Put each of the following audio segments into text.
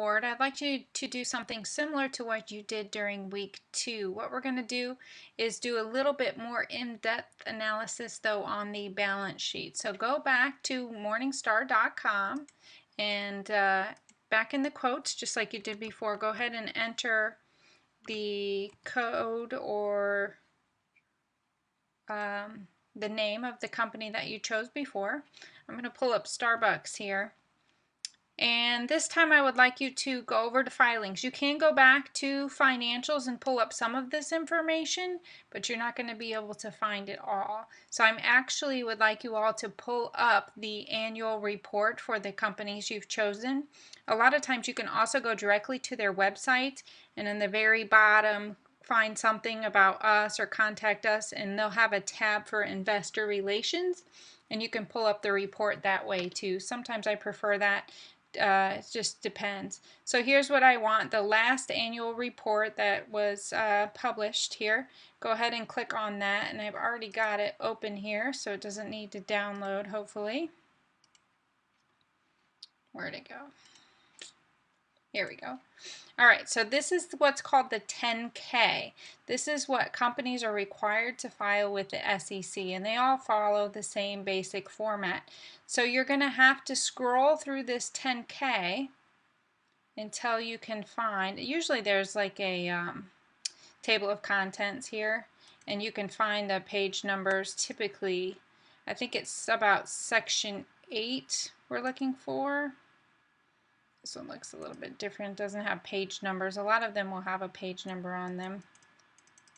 board, I'd like you to do something similar to what you did during week 2. What we're going to do is do a little bit more in-depth analysis though on the balance sheet. So go back to morningstar.com and back in the quotes, just like you did before, go ahead and enter the code or the name of the company that you chose before. I'm going to pull up Starbucks here. And this time I would like you to go over to filings. You can go back to financials and pull up some of this information, but you're not going to be able to find it all. So I'm actually would like you all to pull up the annual report for the companies you've chosen. A lot of times you can also go directly to their website and in the very bottom find something about us or contact us, and they'll have a tab for investor relations, and you can pull up the report that way too. Sometimes I prefer that. It just depends. So here's what I want, the last annual report that was published here. Go ahead and click on that, and I've already got it open here, so it doesn't need to download, hopefully. Where'd it go? Here we go. All right, so this is what's called the 10K. This is what companies are required to file with the SEC, and they all follow the same basic format. So you're going to have to scroll through this 10K until you can find, usually there's like a table of contents here, and you can find the page numbers. Typically, I think it's about section 8 we're looking for. This one looks a little bit different, doesn't have page numbers. A lot of them will have a page number on them.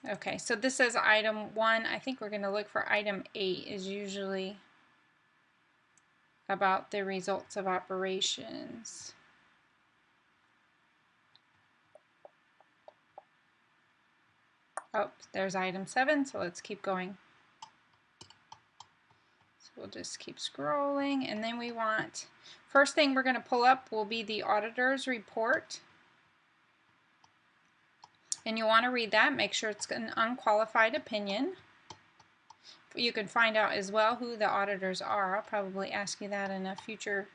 Okay, so this is item 1. I think we're going to look for item 8 is usually about the results of operations. Oh, there's item 7, so let's keep going. So we'll just keep scrolling, and then we want, first thing we're going to pull up will be the auditor's report. And you want to read that, make sure it's an unqualified opinion. You can find out as well who the auditors are. I'll probably ask you that in a future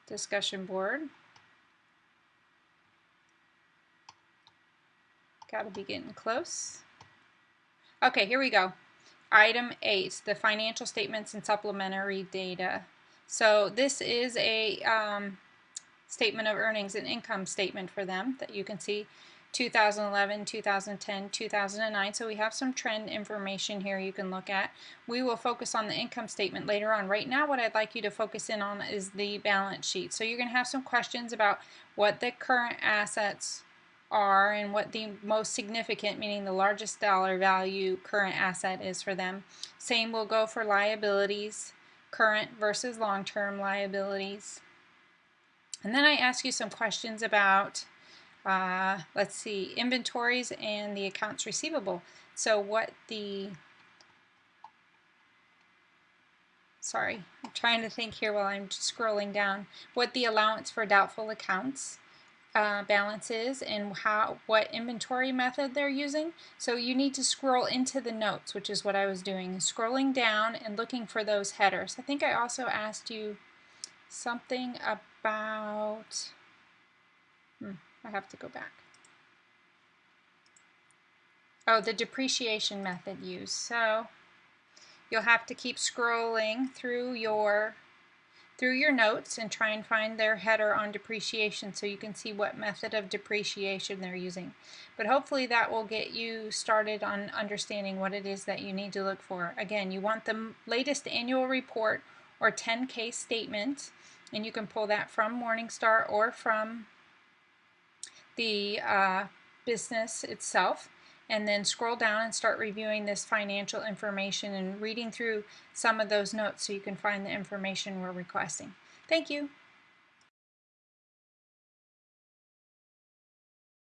discussion board. Got to be getting close. Okay, here we go. Item 8, the financial statements and supplementary data. So this is a statement of earnings and income statement for them that you can see 2011, 2010, 2009. So we have some trend information here you can look at. We will focus on the income statement later on. Right now what I'd like you to focus in on is the balance sheet. So you're going to have some questions about what the current assets are and what the most significant, meaning the largest dollar value current asset is for them. Same will go for liabilities, current versus long-term liabilities. And then I ask you some questions about, let's see, inventories and the accounts receivable. So what the, sorry, I'm trying to think here while I'm scrolling down, what the allowance for doubtful accounts balance is and what inventory method they're using. So you need to scroll into the notes, which is what I was doing, scrolling down and looking for those headers. I think I also asked you something about, I have to go back. Oh, the depreciation method used. So you'll have to keep scrolling through your notes and try and find their header on depreciation so you can see what method of depreciation they're using. But hopefully that will get you started on understanding what it is that you need to look for. Again, you want the latest annual report or 10K statement, and you can pull that from Morningstar or from the business itself. And then scroll down and start reviewing this financial information and reading through some of those notes so you can find the information we're requesting. Thank you.